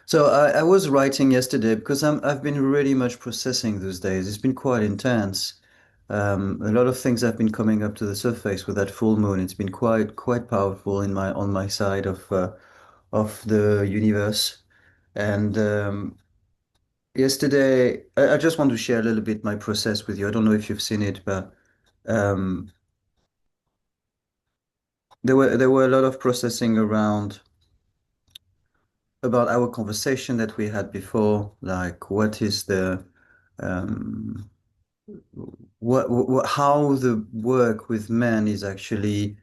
So I was writing yesterday because I've been really much processing those days. It's been quite intense. A lot of things have been coming up to the surface with that full moon. It's been quite powerful in my on my side of the universe. And yesterday, I just want to share a little bit my process with you. I don't know if you've seen it, but um, there were a lot of processing around about our conversation that we had before, like what is the um, how the work with men is actually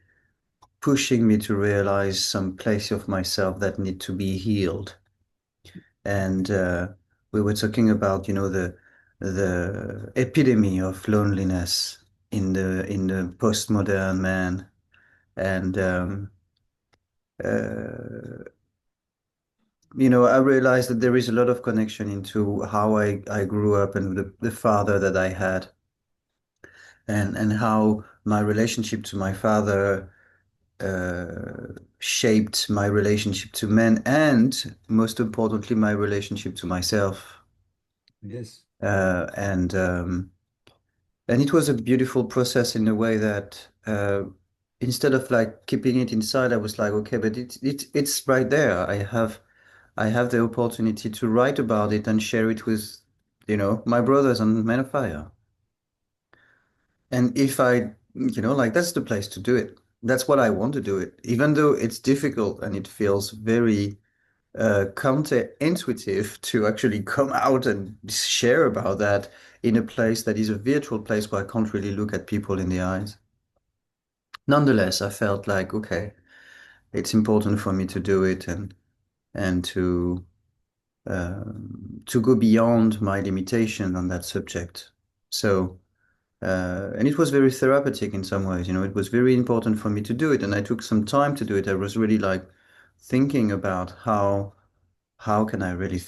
pushing me to realize some place of myself that need to be healed. And we were talking about, the epidemic of loneliness in the postmodern man. And uh, I realized that there is a lot of connection into how I grew up and the father that I had, and how my relationship to my father shaped my relationship to men and most importantly my relationship to myself. Yes. And it was a beautiful process in a way that instead of like keeping it inside, I was like, okay, but it's right there. I have the opportunity to write about it and share it with, my brothers on Men of Fire. And if I, like that's the place to do it. That's what I want to do it, even though it's difficult and it feels very counterintuitive to actually come out and share about that in a place that is a virtual place where I can't really look at people in the eyes. Nonetheless, I felt like, okay, it's important for me to do it and to go beyond my limitation on that subject. So, and it was very therapeutic in some ways. It was very important for me to do it, and I took some time to do it. I was really like thinking about how can I really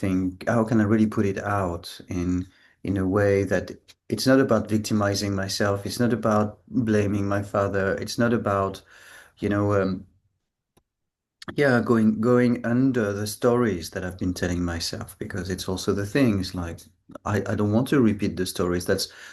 put it out in a way that it's not about victimizing myself. It's not about blaming my father. It's not about, you know, yeah, going under the stories that I've been telling myself, because it's also the things like I don't want to repeat the stories.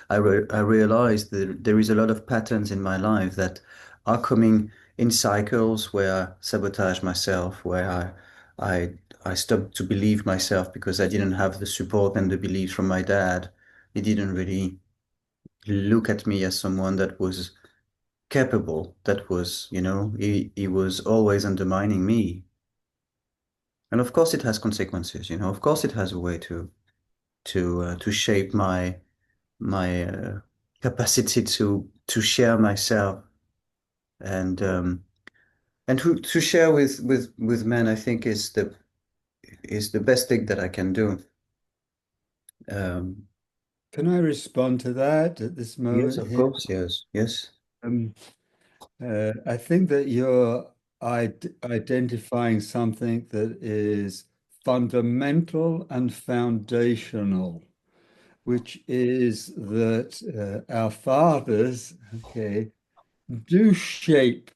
I realize that there is a lot of patterns in my life that are coming in cycles where I sabotage myself, where I I stopped to believe myself because I didn't have the support and the beliefs from my dad. He didn't really look at me as someone that was capable, that was, he was always undermining me. And of course, it has consequences. Of course, it has a way to shape my capacity to share myself and to share with men. I think is the best thing that I can do. Um, Can I respond to that at this yes, moment of here? course. Yes, yes. Um, I think that you're identifying something that is fundamental and foundational, which is that our fathers, okay, do shape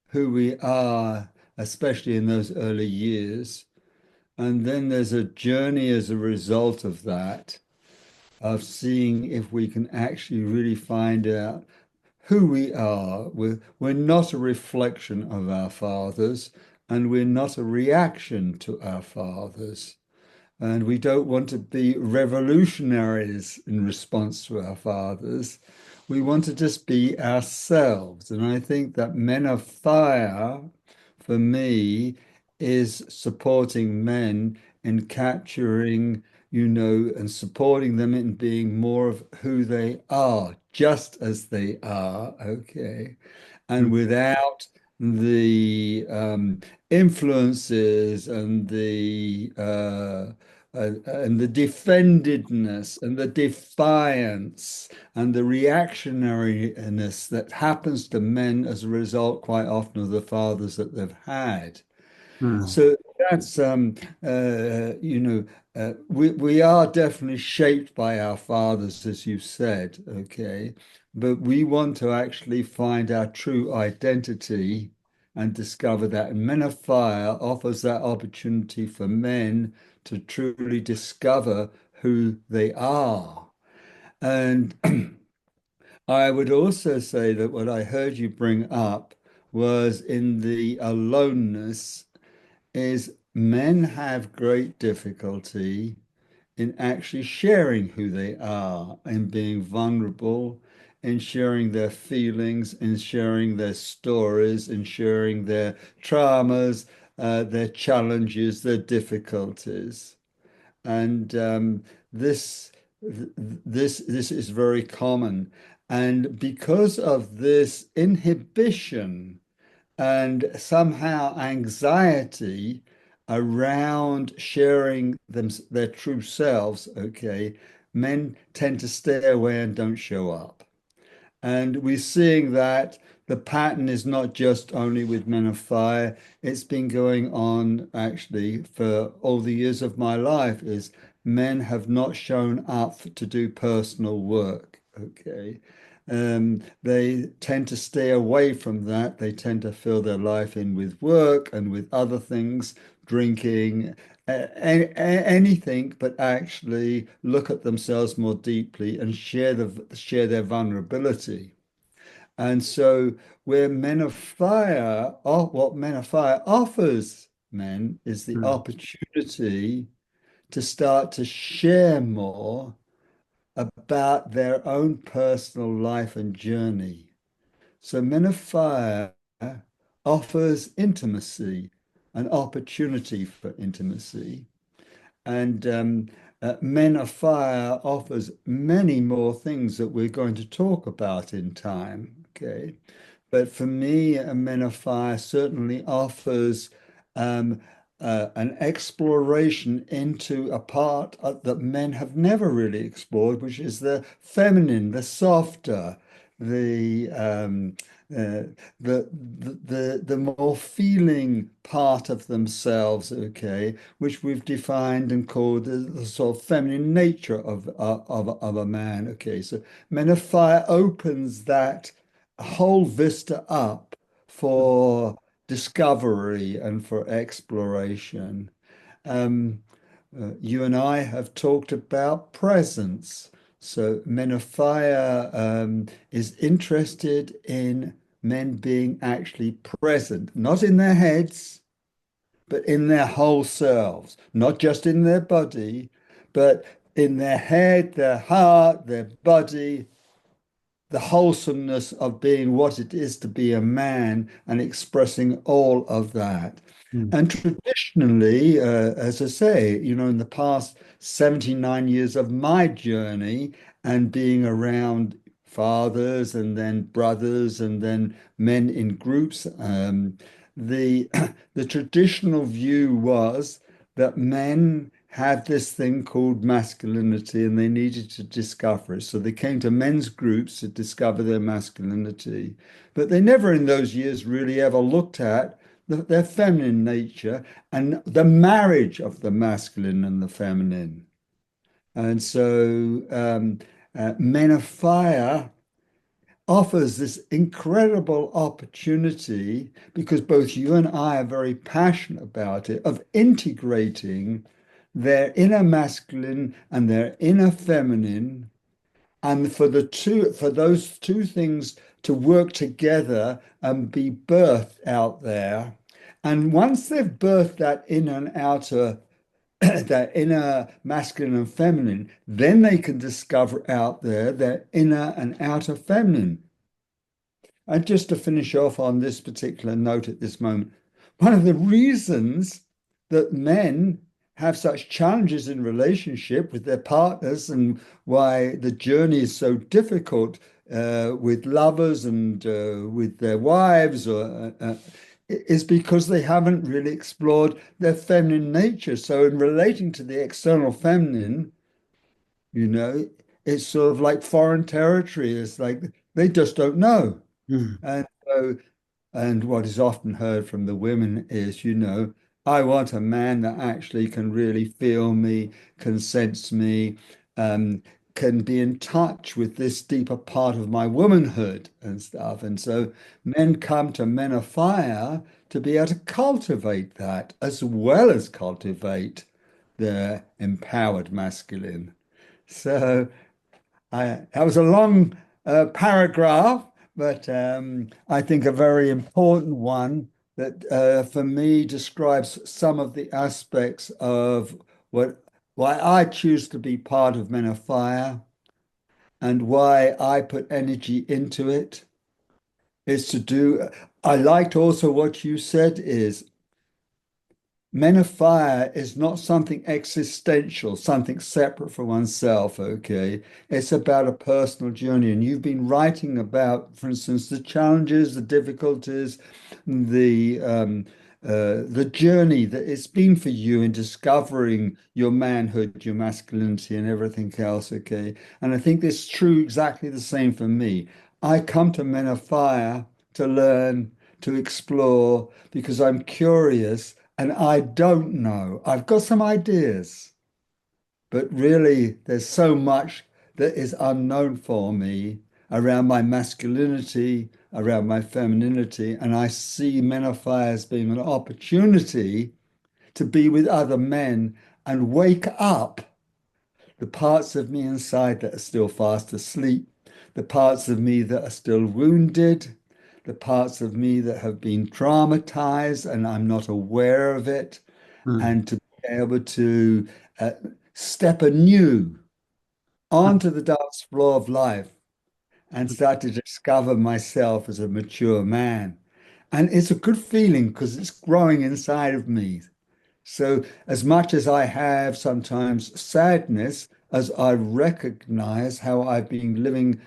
who we are, especially in those early years. And then there's a journey as a result of that, of seeing if we can actually really find out who we are. We're not a reflection of our fathers, and we're not a reaction to our fathers. And we don't want to be revolutionaries in response to our fathers. We want to just be ourselves. And I think that Men of Fire, for me, is supporting men in capturing, and supporting them in being more of who they are, just as they are, okay, and Mm, without the influences and the defendedness and the defiance and the reactionariness that happens to men as a result quite often of the fathers that they've had. mm, So that's we are definitely shaped by our fathers, as you said, okay, but we want to actually find our true identity and discover that. And Men of Fire offers that opportunity for men to truly discover who they are. And I would also say that what I heard you bring up was in the aloneness is men have great difficulty in actually sharing who they are and being vulnerable, in sharing their feelings, in sharing their stories, in sharing their traumas, their challenges, their difficulties. And this this is very common. And because of this inhibition and somehow anxiety around sharing their true selves, okay, men tend to stay away and don't show up. And we're seeing that the pattern is not just only with Men of Fire, it's been going on actually for all the years of my life, is men have not shown up to do personal work. Okay. They tend to stay away from that. They tend to fill their life in with work and with other things, drinking, anything, but actually look at themselves more deeply and share their vulnerability. And so, where Men of Fire, what Men of Fire offers men is the Mm. opportunity to start to share more about their own personal life and journey. So, Men of Fire offers intimacy, an opportunity for intimacy. And Men of Fire offers many more things that we're going to talk about in time. Okay. But for me, a Men of Fire certainly offers um, an exploration into a part that men have never really explored, which is the feminine, the softer, the uh, the more feeling part of themselves, okay, which we've defined and called the sort of feminine nature of a man. Okay, so Men of Fire opens that whole vista up for discovery and for exploration. Um, you and I have talked about presence. So Men of Fire is interested in men being actually present, not in their heads, but in their whole selves, not just in their body, but in their head, their heart, their body, the wholesomeness of being what it is to be a man and expressing all of that. Mm. And traditionally, as I say, in the past 79 years of my journey and being around fathers and then brothers and then men in groups, the the traditional view was that men had this thing called masculinity and they needed to discover it. So they came to men's groups to discover their masculinity. But they never in those years really ever looked at their feminine nature and the marriage of the masculine and the feminine. And so Men of Fire offers this incredible opportunity because both you and I are very passionate about it of integrating their inner masculine and their inner feminine and for those two things to work together and be birthed out there. And once they've birthed that inner and outer that inner masculine and feminine, then they can discover out there their inner and outer feminine. And just to finish off on this particular note at this moment, one of the reasons that men have such challenges in relationship with their partners and why the journey is so difficult with lovers and with their wives is because they haven't really explored their feminine nature. So in relating to the external feminine, you know, it's sort of like foreign territory. It's like they just don't know. Mm. And so, and what is often heard from the women is, I want a man that actually can really feel me, can sense me, um, can be in touch with this deeper part of my womanhood and stuff. And so men come to Men of Fire to be able to cultivate that as well as cultivate their empowered masculine. So that was a long paragraph, but I think a very important one that for me describes some of the aspects of what why I choose to be part of Men of Fire and why I put energy into it is to do. I liked also what you said is Men of Fire is not something existential, something separate from oneself, okay? It's about a personal journey. And you've been writing about, for instance, the challenges, the difficulties, the journey that it's been for you in discovering your manhood, your masculinity, and everything else, okay? And I think this is true exactly the same for me. I come to Men of Fire to learn, to explore, because I'm curious and I don't know. I've got some ideas, but really there's so much that is unknown for me around my masculinity, around my femininity, and I see Men of Fire as being an opportunity to be with other men and wake up the parts of me inside that are still fast asleep, the parts of me that are still wounded, the parts of me that have been traumatized and I'm not aware of it, mm, and to be able to uh, step anew onto the dance floor of life and start to discover myself as a mature man. And it's a good feeling because it's growing inside of me. So, as much as I have sometimes sadness, as I recognize how I've been living,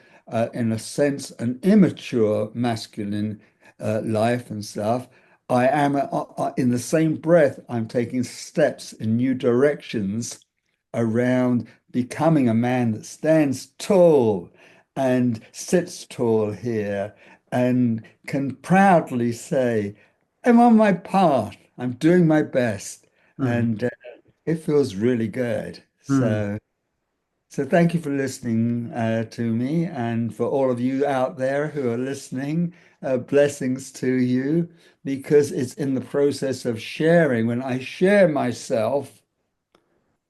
in a sense, an immature masculine life and stuff, I am, in the same breath, I'm taking steps in new directions around becoming a man that stands tall and sits tall here and can proudly say, I'm on my path, I'm doing my best, mm, and it feels really good. mm. So thank you for listening to me, and for all of you out there who are listening, blessings to you, because it's in the process of sharing. When I share myself,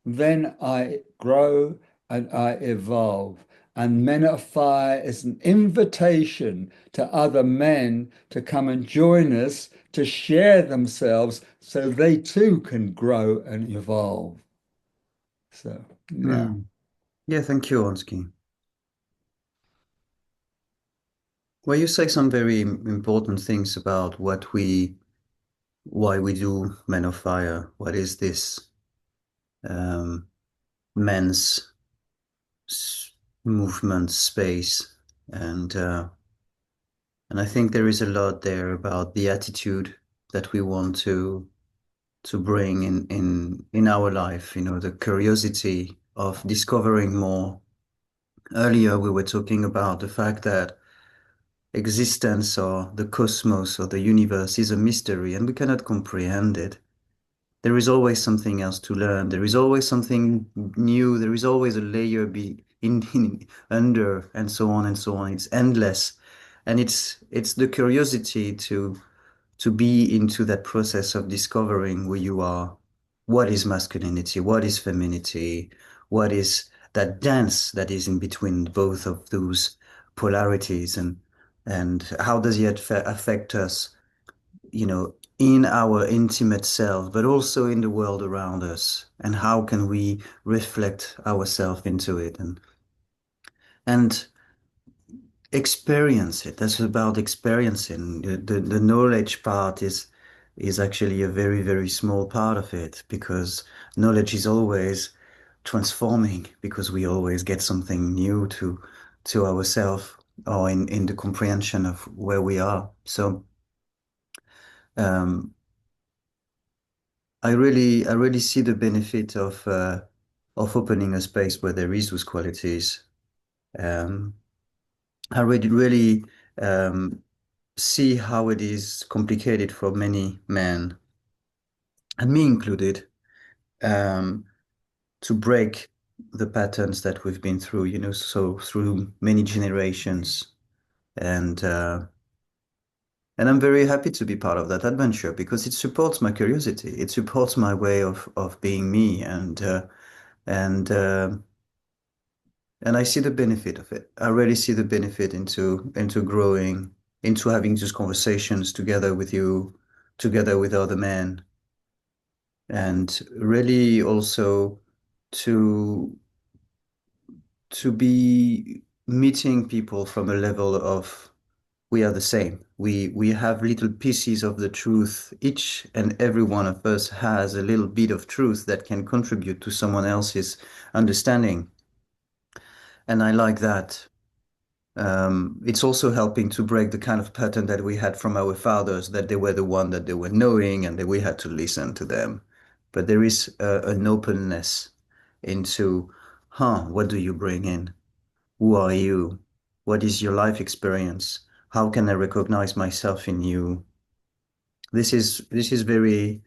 then I grow and I evolve. And Men of Fire is an invitation to other men to come and join us to share themselves so they too can grow and evolve. So, yeah. Mm. Yeah, thank you, Onsky. Well, you say some very important things about why we do Men of Fire. What is this um, men's movement space? And uh, and I think there is a lot there about the attitude that we want to bring in our life. You know, the curiosity of discovering more. Earlier, we were talking about the fact that existence or the cosmos or the universe is a mystery and we cannot comprehend it. There is always something else to learn. There is always something new. There is always a layer in under and so on and so on. It's endless. And it's the curiosity to be into that process of discovering who you are. What is masculinity? What is femininity? What is that dance that is in between both of those polarities and how does it affect us, you know, in our intimate self, but also in the world around us? And how can we reflect ourselves into it and experience it? That's about experiencing. The knowledge part is actually a very, very small part of it because knowledge is always transforming because we always get something new to ourselves or in the comprehension of where we are. So um, I really see the benefit of opening a space where there is those qualities. Um, I really um, see how it is complicated for many men, and me included, um, to break. the patterns that we've been through, so through many generations. And and I'm very happy to be part of that adventure because it supports my curiosity. It supports my way of being me, and and I see the benefit of it. I really see the benefit into growing, into having these conversations together with you, together with other men, and really also to to be meeting people from a level of we are the same. We have little pieces of the truth. Each and every one of us has a little bit of truth that can contribute to someone else's understanding. And I like that. It's also helping to break the kind of pattern that we had from our fathers, that they were the one that they were knowing and that we had to listen to them. But there is an openness into, what do you bring in? Who are you? What is your life experience? How can I recognize myself in you? This is very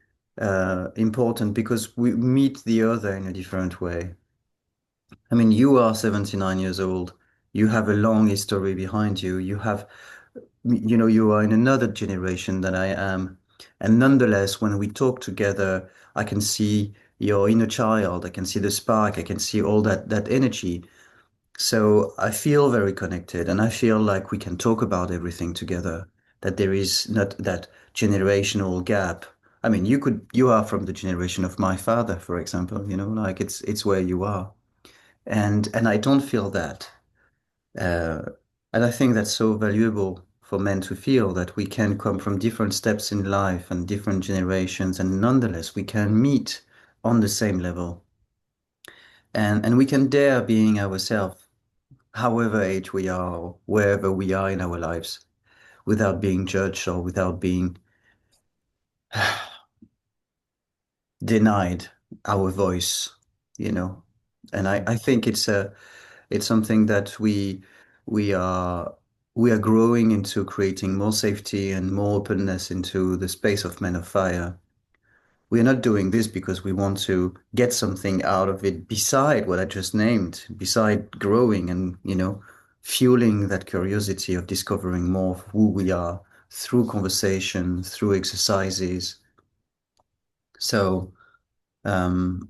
important because we meet the other in a different way. I mean, you are 79 years old. You have a long history behind you. You are in another generation than I am. And nonetheless, when we talk together, I can see your inner child. I can see the spark. I can see all that energy. So I feel very connected and I feel like we can talk about everything together, that there is not that generational gap. I mean, you are from the generation of my father, for example, like it's where you are. And I don't feel that. Uh, and I think that's so valuable for men to feel that we can come from different steps in life and different generations, and nonetheless we can meet on the same level. And we can dare being ourselves however age we are, or wherever we are in our lives, without being judged or without being denied our voice, you know. And I think it's something that we are we are growing into creating more safety and more openness into the space of Men of Fire. We're not doing this because we want to get something out of it beside what I just named, beside growing and, fueling that curiosity of discovering more of who we are through conversation, through exercises. So, um,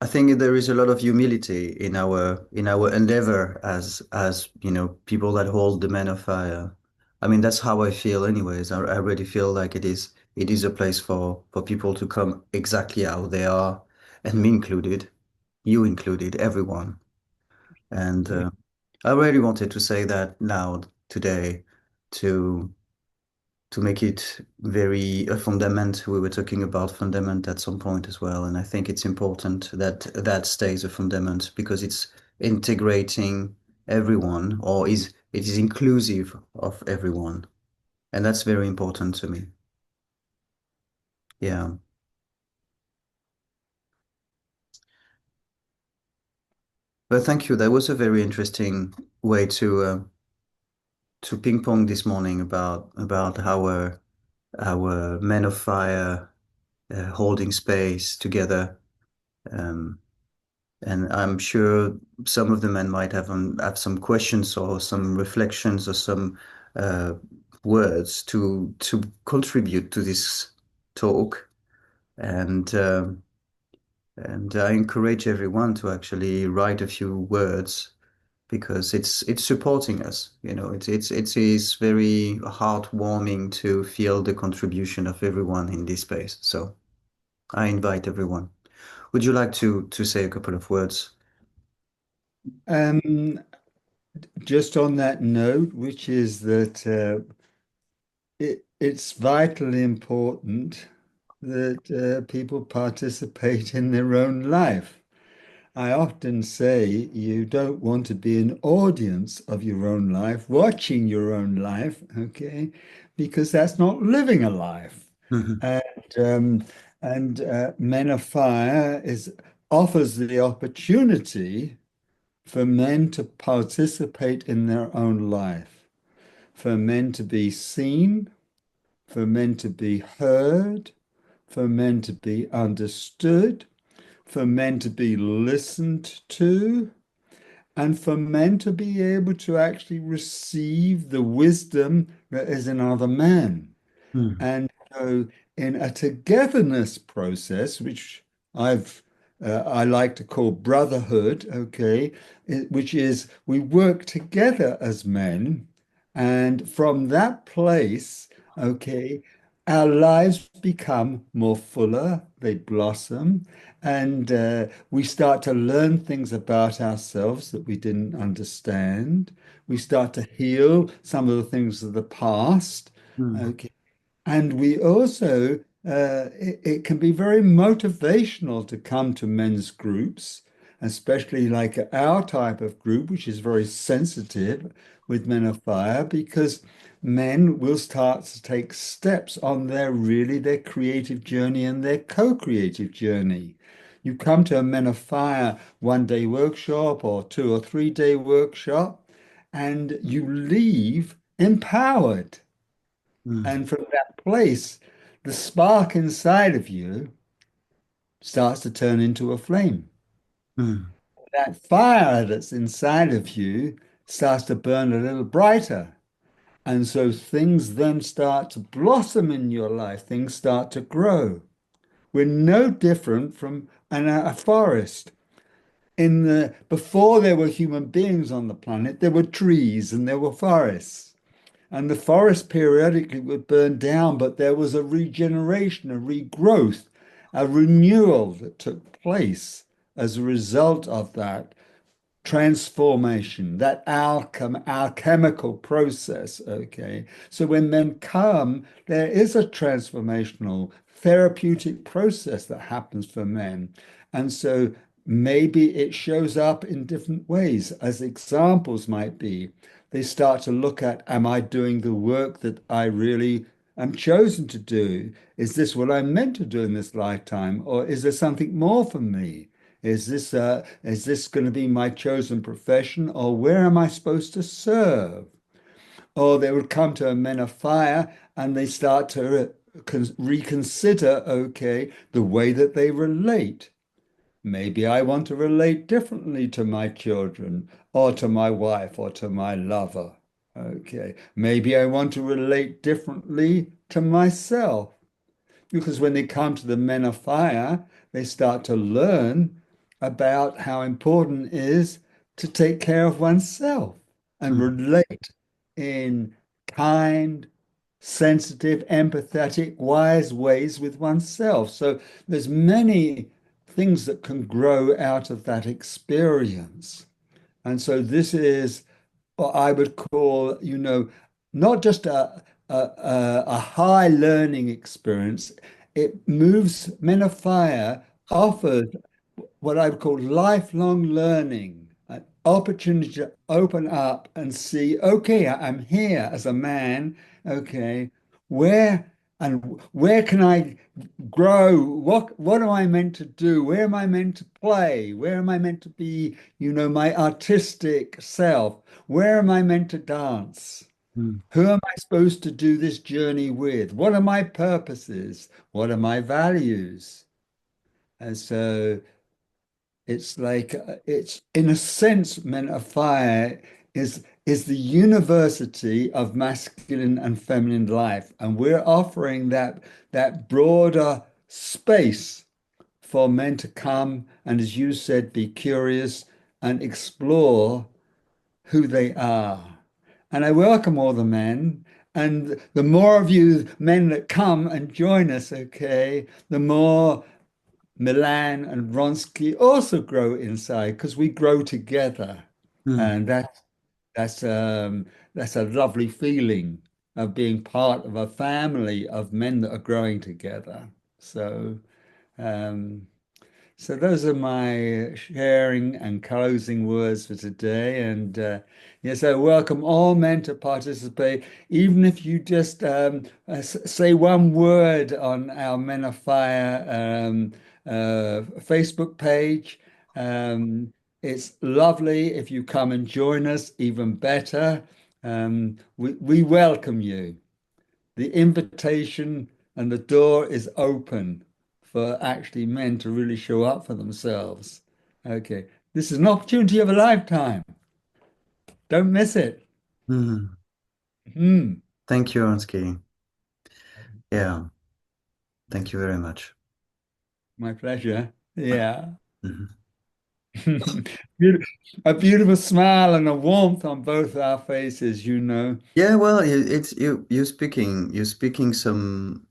I think there is a lot of humility in our endeavor as people that hold the Man of Fire. I mean, that's how I feel anyways. I really feel like it is a place for people to come exactly how they are, and me included, you included, everyone. And I really wanted to say that loud today to to make it very a fundament. We were talking about fundament at some point as well, and I think it's important that that stays a fundament because it's integrating everyone, or it is inclusive of everyone, and that's very important to me. Yeah. But thank you. That was a very interesting way to ping pong this morning about our Men of Fire holding space together. Um, And I'm sure some of the men might have some questions or some reflections or some uh, words to contribute to this talk. And I encourage everyone to actually write a few words because it's supporting us. It is very heartwarming to feel the contribution of everyone in this space. So I invite everyone. Would you like to say a couple of words? Um, just on that note, which is that it's vitally important that people participate in their own life. I often say you don't want to be an audience of your own life, watching your own life, okay? Because that's not living a life. And Men of Fire is offers the opportunity for men to participate in their own life, for men to be seen, for men to be heard, for men to be understood, for men to be listened to and for men to be able to actually receive the wisdom that is in other men. mm, And so, in a togetherness process, which I've I like to call brotherhood, okay, which is we work together as men, and from that place, okay, our lives become more fuller, they blossom, and we start to learn things about ourselves that we didn't understand. We start to heal some of the things of the past. mm, Okay. And we also, it can be very motivational to come to men's groups, especially like our type of group, which is very sensitive with Men of Fire, because men will start to take steps on their creative journey and their co-creative journey. You come to a Men of Fire 1 day workshop or 2 or 3 day workshop, and you leave empowered. mm, And from that place, the spark inside of you starts to turn into a flame. mm, That fire that's inside of you starts to burn a little brighter. And so things then start to blossom in your life, things start to grow. We're no different from a forest. Before there were human beings on the planet, there were trees and there were forests. And the forest periodically would burn down, but there was a regeneration, a regrowth, a renewal that took place as a result of that transformation, that alchemical process. Okay. So when men come, there is a transformational therapeutic process that happens for men. And so maybe it shows up in different ways, as examples might be. They start to look at, am I doing the work that I really am chosen to do? Is this what I'm meant to do in this lifetime? Or is there something more for me? Is this going to be my chosen profession, or where am I supposed to serve? Or they would come to a Men of Fire and they start to reconsider, okay, the way that they relate. Maybe I want to relate differently to my children, or to my wife, or to my lover. Okay. Maybe I want to relate differently to myself. Because when they come to the Men of Fire, they start to learn about how important it is to take care of oneself and mm, relate in kind, sensitive, empathetic, wise ways with oneself. So there's many things that can grow out of that experience. And so this is what I would call, not just a high learning experience. It moves Men of Fire offers what I would call lifelong learning, an opportunity to open up and see, okay, I'm here as a man, okay, where where can I grow? What am I meant to do? Where am I meant to play? Where am I meant to be, my artistic self? Where am I meant to dance? mm, Who am I supposed to do this journey with? What are my purposes? What are my values? And so it's like it's in a sense Men of Fire is the university of masculine and feminine life, and we're offering that broader space for men to come and, as you said, be curious and explore who they are. And I welcome all the men. And the more of you men that come and join us, okay, the more Milan and Vronsky also grow inside because we grow together. mm. And that's that's a lovely feeling of being part of a family of men that are growing together. So um, so those are my sharing and closing words for today. And yes, I welcome all men to participate, even if you just say one word on our Men of Fire Facebook page. Um, it's lovely if you come and join us, even better. We welcome you. The invitation and the door is open for actually men to really show up for themselves. Okay, this is an opportunity of a lifetime. Don't miss it. Mm. Hmm. Thank you, Ansky. Yeah, thank you very much. My pleasure. Yeah. Mhm. Beaut- A beautiful smile and a warmth on both our faces, you know. Yeah, well, it's you're speaking some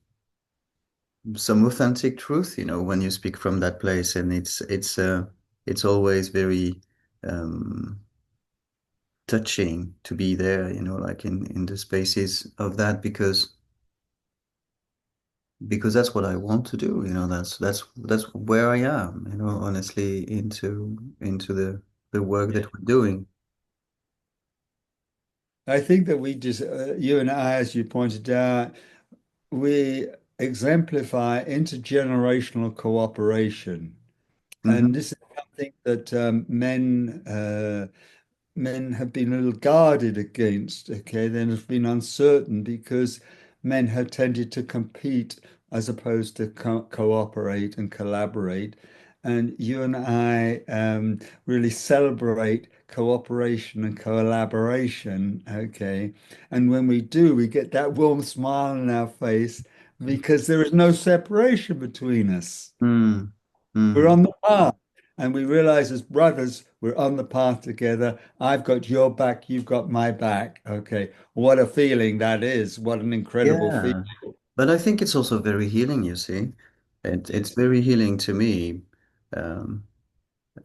authentic truth, when you speak from that place, and it's always very um touching to be there, like in the spaces of that, because that's what I want to do, that's where I am, honestly, into the work that we're doing. I think that we just, you and I, as you pointed out, we exemplify intergenerational cooperation. And Hmm. this is something that men have been a little guarded against. Okay, then have been uncertain because men have tended to compete as opposed to cooperate and collaborate. And you and I really celebrate cooperation and collaboration. Okay, and when we do, we get that warm smile on our face because there is no separation between us. Mm. We're Mm. on the path. And we realize as brothers, we're on the path together. I've got your back, you've got my back. Okay. What a feeling that is. What an incredible feeling. Yeah, but I think it's also very healing, you see. It's very healing to me. Um,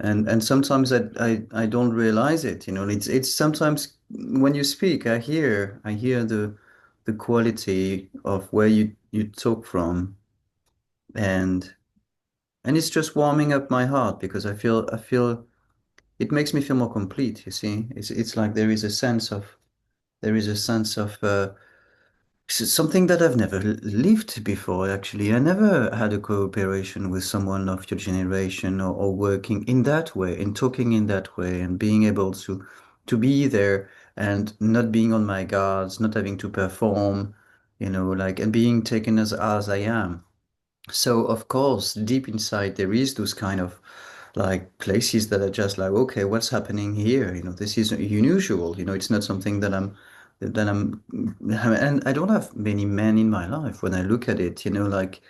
and sometimes I don't realize it, it's sometimes when you speak, I hear the quality of where you talk from, and it's just warming up my heart, because I feel it makes me feel more complete, you see. It's like there is a sense of something that I've never lived before, actually. I never had a cooperation with someone of your generation, or working in that way, and talking in that way, and being able to be there, and not being on my guards, not having to perform, like, and being taken as I am. So of course, deep inside, there is those kind of like places that are just like, okay, what's happening here? This is unusual. It's not something that I'm, and I don't have many men in my life. When I look at it, like,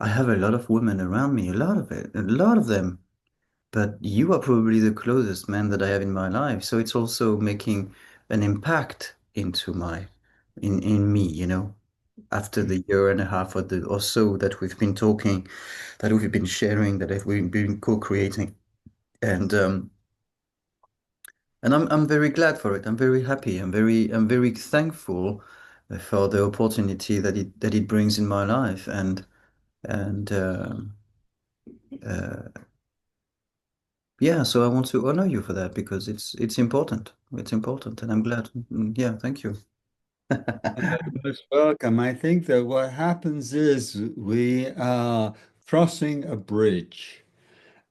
I have a lot of women around me, a lot of it, a lot of them. But you are probably the closest man that I have in my life. So it's also making an impact in me, after the year and a half or so that we've been talking, that we've been sharing, that we've been co-creating. And I'm very glad for it. I'm very happy. I'm very thankful for the opportunity that it brings in my life. And uh, yeah, so I want to honor you for that, because it's important. It's important, and I'm glad. Yeah, thank you. Most welcome. I think that what happens is we are crossing a bridge.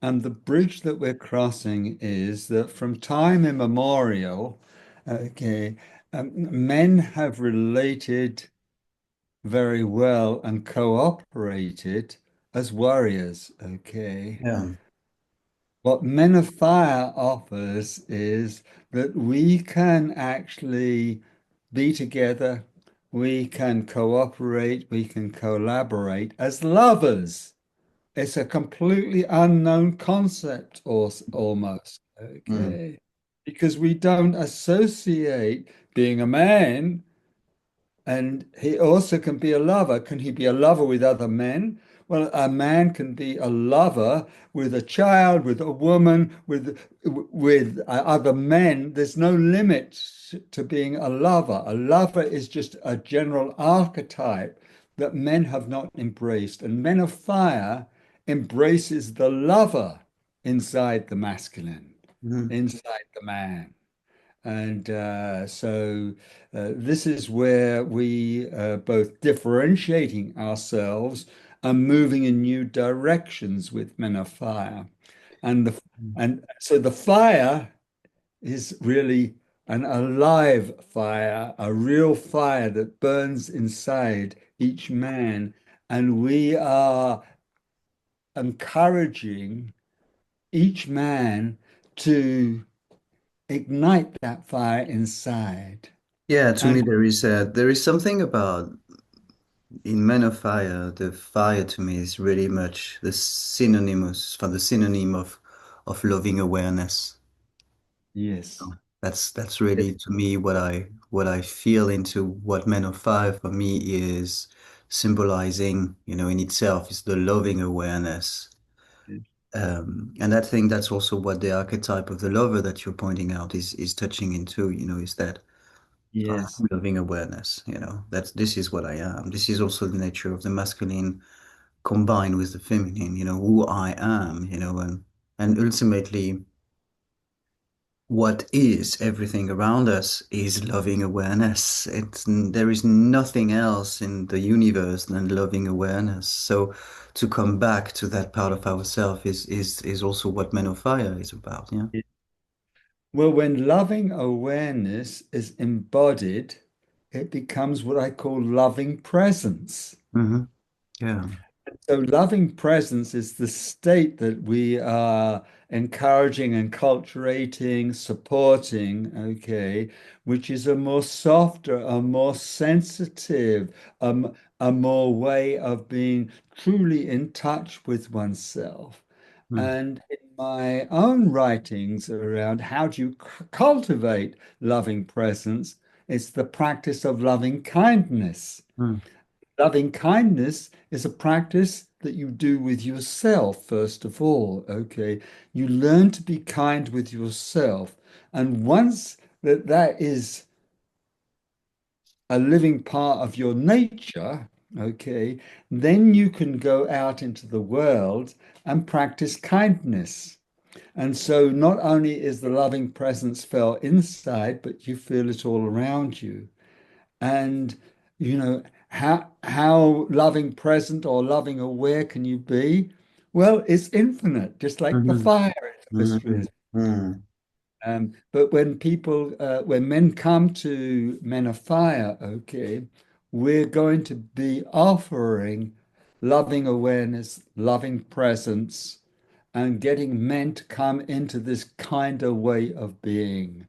And the bridge that we're crossing is that from time immemorial, okay, men have related very well and cooperated as warriors. Okay. Yeah. What Men of Fire offers is that we can actually be together, we can cooperate, we can collaborate as lovers. It's a completely unknown concept, or almost. Mm. Okay. Because we don't associate being a man, and he also can be a lover. Can he be a lover with other men? Well, a man can be a lover with a child, with a woman, with other men. There's no limit to being a lover. A lover is just a general archetype that men have not embraced. And Men of Fire embraces the lover inside the masculine, Mm. inside the man. And this is where we both differentiating ourselves and moving in new directions with Men of Fire. And so the fire is really an alive fire, a real fire that burns inside each man. And we are encouraging each man to ignite that fire inside. Yeah, to And me there is something about in Men of Fire, the fire to me is really much the synonymous for the synonym of loving awareness. yes, That's yes, really to me what I feel into what Men of Fire for me is symbolizing, in itself is the loving awareness. And I think that's also what the archetype of the lover that you're pointing out is touching into, is that I yes, am loving awareness, this is what I am. This is also the nature of the masculine combined with the feminine, who I am, and ultimately what is everything around us is loving awareness. There is nothing else in the universe than loving awareness. So to come back to that part of ourselves is also what Men of Fire is about. Yeah. yes. Well, when loving awareness is embodied, it becomes what I call loving presence. Hmm. Yeah. So, loving presence is the state that we are encouraging, enculturating, supporting, okay, which is a more softer, a more sensitive, a more way of being truly in touch with oneself. Mm, And in my own writings around how do you cultivate loving presence, it's the practice of loving kindness. mm, Loving kindness is a practice that you do with yourself, first of all. Okay. You learn to be kind with yourself. And once that is a living part of your nature, okay, then you can go out into the world and practice kindness. And so not only is the loving presence felt inside, but you feel it all around you. And how loving present or loving aware can you be? Well, it's infinite, just like the mhm, fire mhm, is. mm, But when men come to Men of Fire, okay, we're going to be offering loving awareness, loving presence, and getting men to come into this kind of way of being.